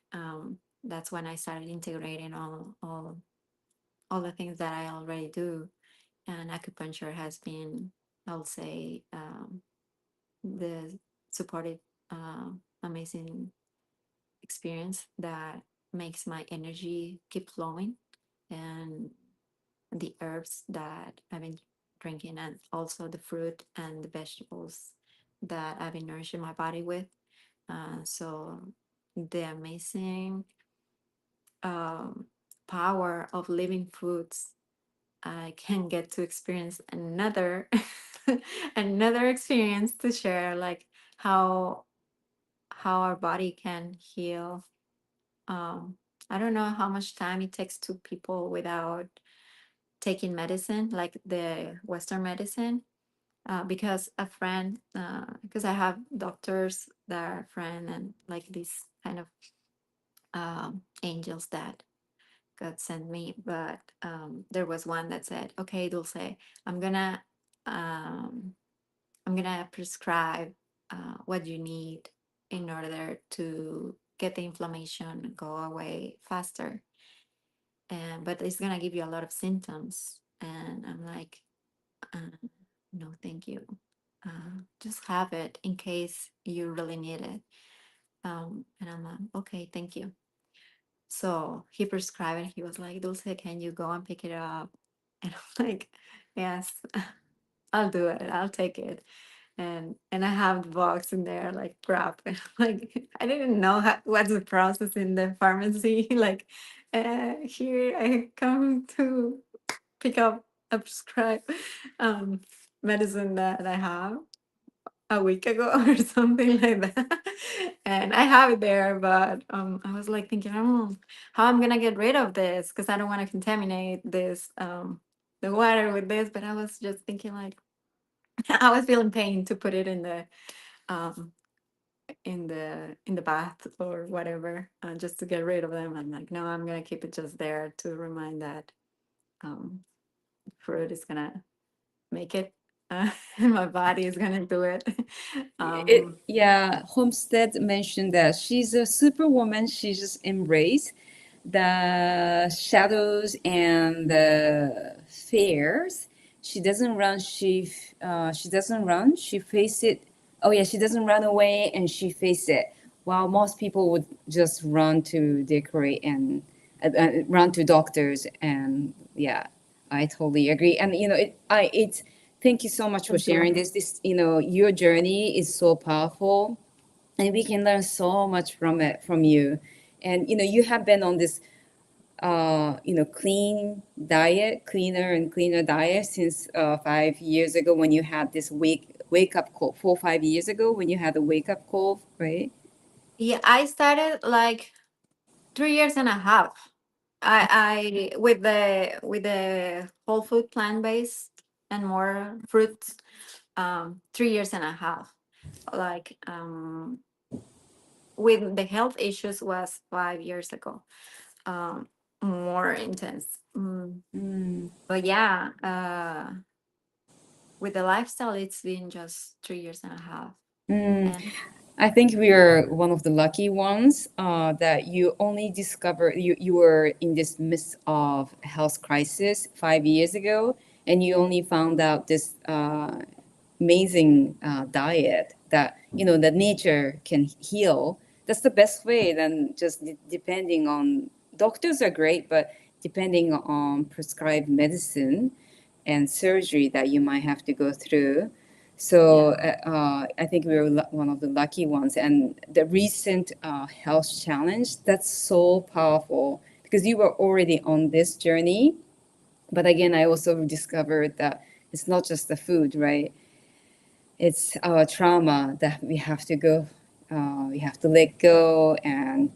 that's when I started integrating all the things that I already do. And acupuncture has been, I would say, the supportive, uh, amazing experience that makes my energy keep flowing, and the herbs that I've been drinking, and also the fruit and the vegetables that I've been nourishing my body with. So the amazing um, power of living foods, I can get to experience another another experience to share, like how our body can heal. I don't know how much time it takes to people without taking medicine, like the Western medicine. Because a friend, because I have doctors that are friend and like these kind of angels that God sent me. But there was one that said, "Okay, Dulce, I'm gonna um, I'm gonna prescribe what you need in order to get the inflammation go away faster, and but it's gonna give you a lot of symptoms." And I'm like, uh, "No, thank you. Just have it in case you really need it." And I'm like, "Okay, thank you." So he prescribed it. He was like, "Dulce, can you go and pick it up?" And I'm like, "Yes, I'll do it. I'll take it." And I have the box in there, like wrap. And like I didn't know what's the process in the pharmacy. Like, here I come to pick up a prescribed um, medicine that I have a week ago or something like that. And I have it there, but I was like thinking, how I'm gonna get rid of this because I don't want to contaminate this the water with this. But I was just thinking like I was feeling pain to put it um in the bath or whatever, just to get rid of them. I'm like, no, I'm gonna keep it just there to remind that um fruit is gonna make it, and my body is gonna do it. It, um yeah, Homestead mentioned that she's a superwoman. She just embraced the shadows and the fears. She doesn't run. She doesn't run. She face it. Oh yeah, she doesn't run away and she face it. While most people would just run to decorate and run to doctors, and yeah, I totally agree. And it's thank you so much for Thank you. sharing this. Your journey is so powerful, and we can learn so much from it, from you. And you have been on this clean diet, cleaner and cleaner diet since 5 years ago when you had this wake up call. 4 5 years ago when you had a wake up call, right? Yeah, I started like 3 years and a half. I with the whole food plant based and more fruits. 3 years and a half. Like with the health issues was 5 years ago. Um, more intense. Mm. But yeah, with the lifestyle, it's been just 3 years and a half. Mm. And I think we are one of the lucky ones that you only discovered you were in this midst of health crisis 5 years ago, and you only found out this amazing diet that that nature can heal. That's the best way than just depending on doctors are great, but depending on prescribed medicine and surgery that you might have to go through. So Yeah. I think we were one of the lucky ones. And the recent health challenge, that's so powerful because you were already on this journey. But again, I also discovered that it's not just the food, right? It's our trauma that we have to we have to let go. And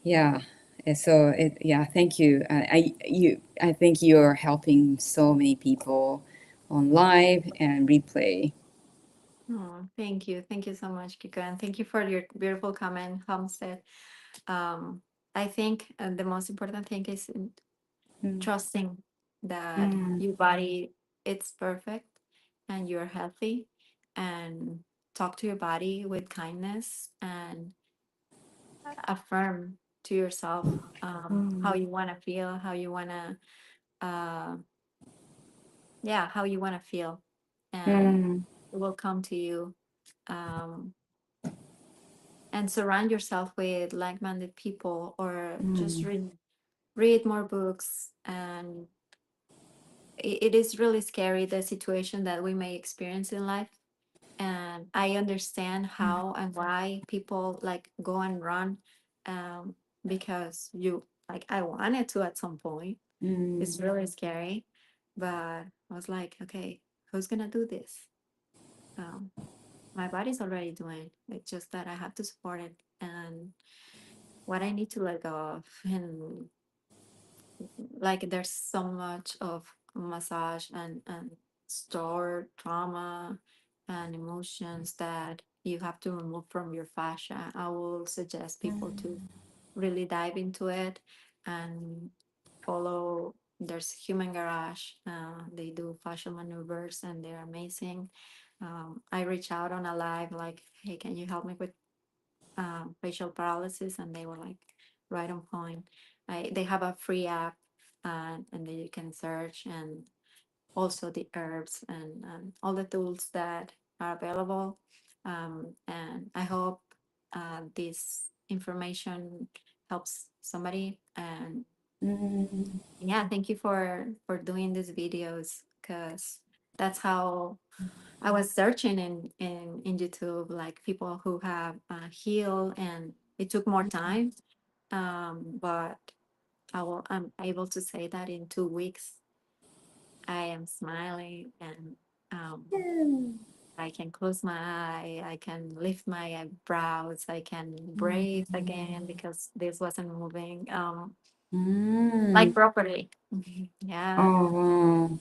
yeah. And so yeah, thank you. I think you're helping so many people on live and replay. Oh, thank you. Thank you so much, Kiko. And thank you for your beautiful comment, Homestead. Um, I think the most important thing is Mm, trusting that mm, your body it's perfect and you're healthy, and talk to your body with kindness and affirm to yourself how mm, you want to feel, how you want to uh, yeah, how you want to feel, and mm, it will come to you. um, and surround yourself with like-minded people, or just mm, read more books. And it is really scary, the situation that we may experience in life, and I understand how and why people like go and run, um, because you like I wanted to at some point. It's mm, really scary, but I was like, okay, who's gonna do this? um, my body's already doing it. It's just that I have to support it, and what I need to let go of. And like there's so much of massage and stored trauma and emotions that you have to remove from your fascia. I will suggest people to really dive into it and follow. There's Human Garage. They do fascial maneuvers and they're amazing. I reach out on a live like, hey, can you help me with facial paralysis? And they were like right on point. They have a free app, and then you can search, and also the herbs and all the tools that are available. And I hope this information helps somebody. And mm, yeah, thank you for doing these videos, because that's how I was searching in YouTube, like people who have healed, and it took more time. But I'm able to say that in 2 weeks, I am smiling, and um, I can close my eye, I can lift my eyebrows, I can breathe again because this wasn't moving like mm. properly. Yeah. Oh, wow.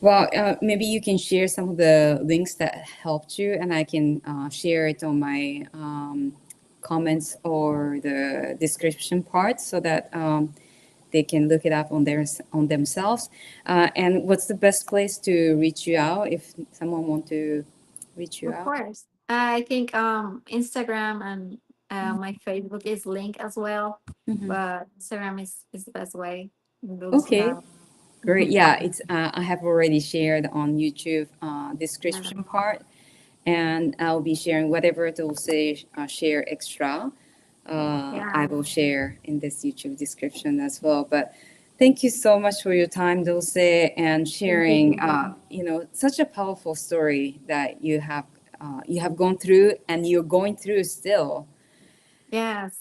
Well, maybe you can share some of the links that helped you, and I can share it on my comments or the description part so that they can look it up on on themselves. And what's the best place to reach you out if someone want to reach you Of out? course. I think Instagram and my Facebook is linked as well, Hmm. but Instagram is the best way. Dulce Okay, Dharma. great. Yeah, it's I have already shared on YouTube Yeah. description part, and I'll be sharing whatever Dulce share extra. I Yeah. will share in this YouTube description as well. But thank you so much for your time, Dulce, and Thank you, sharing. Kiko. Such a powerful story that you have gone through, and you're going through still. Yes.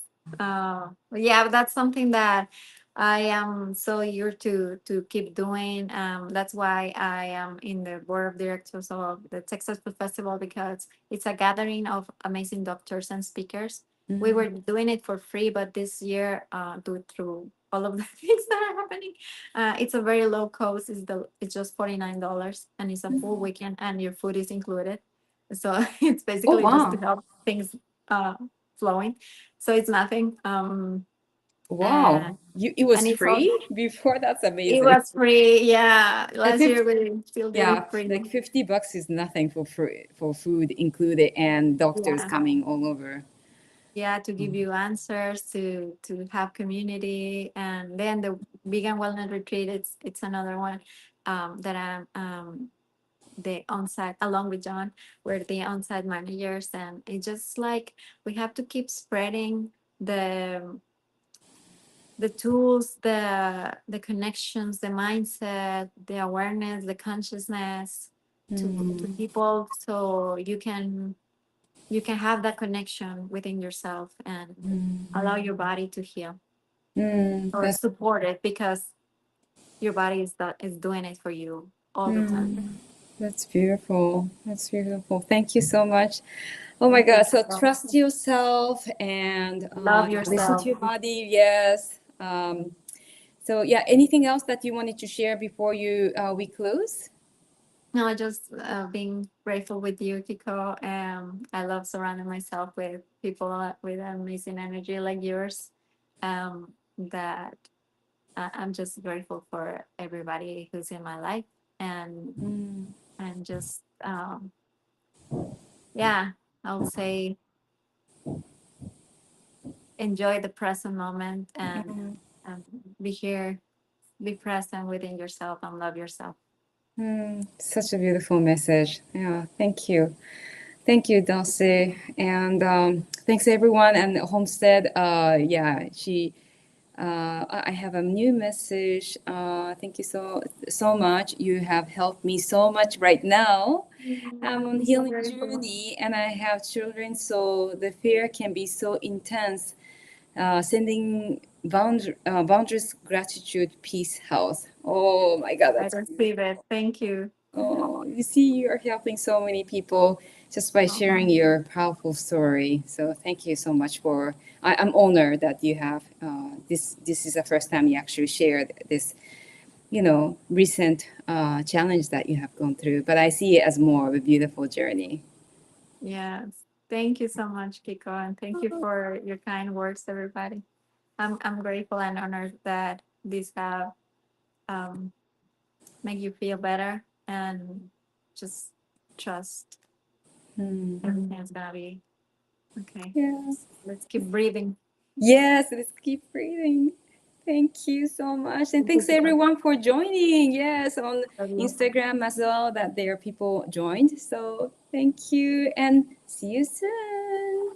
Yeah, that's something that I am so eager to keep doing. That's why I am in the board of directors of the Texas Food Festival, because it's a gathering of amazing doctors and speakers. We Mm, were doing it for free, but this year, due through all of the things that are happening, it's a very low cost. It's just $49, and it's a full mm. weekend, and your food is included. So it's Oh basically just to wow, help things flowing, so it's nothing. wow! And It was and it's all free before. That's it amazing. was free. Yeah, And last year we still did yeah, it free. like $50 is nothing for free, for food included and doctors Yeah, coming all over. yeah, to give you answers, to have community, and then the vegan wellness retreat. It's another one. that I'm the on-site, along with John, we're the on-site managers, and it's just like we have to keep spreading the tools, the connections, the mindset, the awareness, the consciousness to people, so you can have that connection within yourself and allow your body to heal or That's support it, because your body is doing it for you all the time. that's beautiful. That's beautiful. Thank you so much. Oh my Thank you. God. So trust yourself and Love listen to yourself. your body. Yes. So yeah, anything else that you wanted to share before we close? No, I just being grateful with you, Kiko. I love surrounding myself with people with amazing energy like yours. That I'm just grateful for everybody who's in my life, and just yeah, I would say enjoy the present moment and be here, be present within yourself, and love yourself. Such a beautiful message. Yeah, thank you. Thank you, Dulce. And thanks everyone. And Homestead, yeah, I have a new message. Thank you so much. You have helped me so much right now. I'm on I'm so healing grateful. journey and I have children, so the fear can be so intense. Sending boundaries, gratitude, peace, health. Oh my God, I that's receive it. Thank you. oh, you see, you're helping so many people just by sharing your powerful story. So thank you so much for. I'm honored that you have this. This is the first time you actually shared this, recent challenge that you have gone through. But I see it as more of a beautiful journey. Yes. Thank you so much, Kiko, and thank you for your kind words, everybody. I'm grateful and honored that these have um, make you feel better, and just trust everything's gonna be okay. Yeah. Let's keep breathing. Yes, let's keep breathing. Thank you so much. And Thank you, thanks Kiko. everyone for joining. Yes, on Love you. Instagram as well, that there are people joined. So thank you and see you soon.